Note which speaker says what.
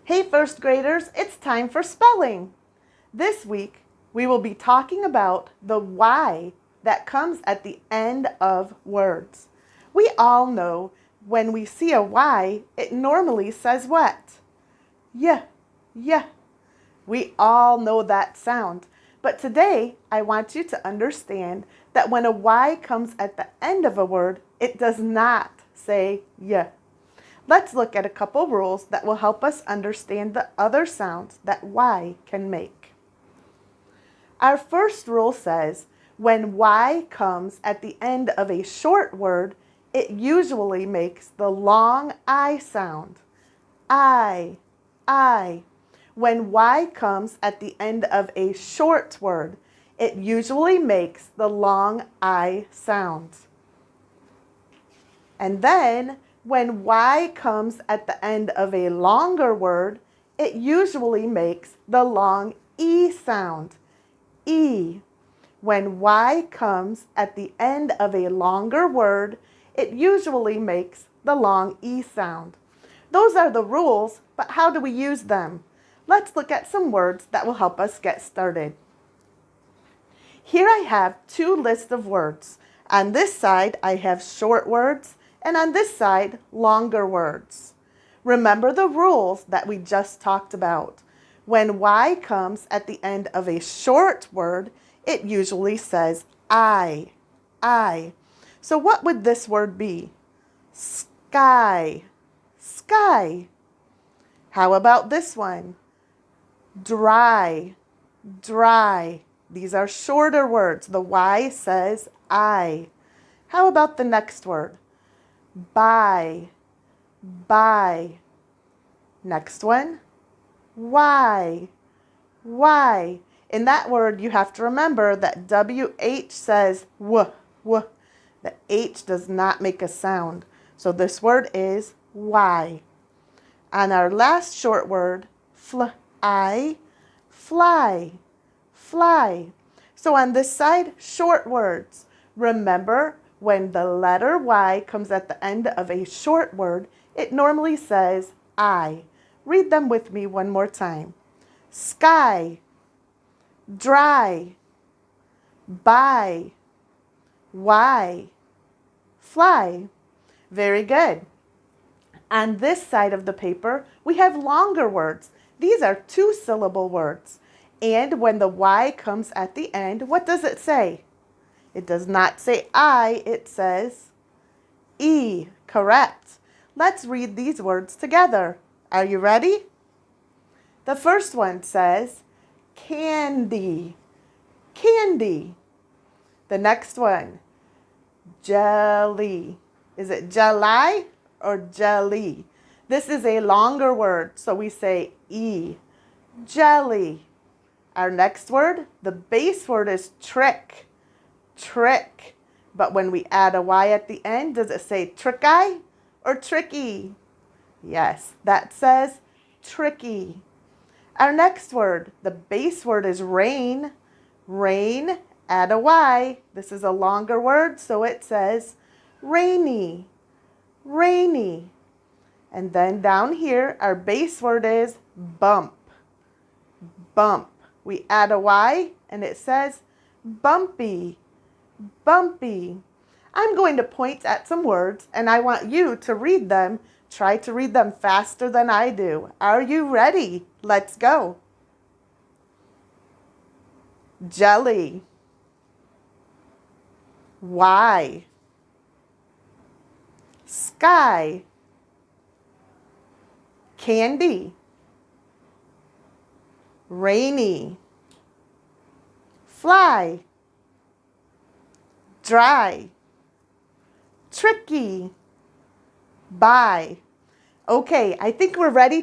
Speaker 1: Hey first graders, it's time for spelling. This week we will be talking about the Y that comes at the end of words. We all know when we see a Y, it normally says what? Yeah, yeah. We all know that sound. But today I want you to understand that when a Y comes at the end of a word, it does not say yeah. Let's look at a couple rules that will help us understand the other sounds that Y can make. Our first rule says when Y comes at the end of a short word, it usually makes the long I sound. I. When Y comes at the end of a short word, it usually makes the long I sound. And then when Y comes at the end of a longer word, it usually makes the long E sound. E. When Y comes at the end of a longer word, it usually makes the long E sound. Those are the rules, but how do we use them? Let's look at some words that will help us get started. Here I have two lists of words. On this side, I have short words, and on this side, longer words. Remember the rules that we just talked about. When Y comes at the end of a short word, it usually says I. So what would this word be? Sky. How about this one? Dry. These are shorter words. The Y says I. How about the next word? Buy. Next one, why. In that word, you have to remember that WH says w. The H does not make a sound. So this word is why. On our last short word, fly. So on this side, short words. Remember, when the letter Y comes at the end of a short word, it normally says I. Read them with me one more time. Sky, dry, buy, why, fly. Very good. On this side of the paper, we have longer words. These are two-syllable words. And when the Y comes at the end, what does it say? It does not say I, it says E. Correct. Let's read these words together. Are you ready? The first one says candy. The next one, jelly. Is it jelly or jelly? This is a longer word, so we say E. Jelly. Our next word, the base word is trick. But when we add a Y at the end, does it say tricky or tricky? Yes, that says tricky. Our next word, the base word is rain. Add a Y. This is a longer word, so it says rainy. And then down here, our base word is bump. We add a Y, and it says bumpy. I'm going to point at some words, and I want you to read them. Try to read them faster than I do. Are you ready? Let's go. Jelly. Y. Sky. Candy. Rainy. Fly. Dry. Tricky. Buy. Okay, I think we're ready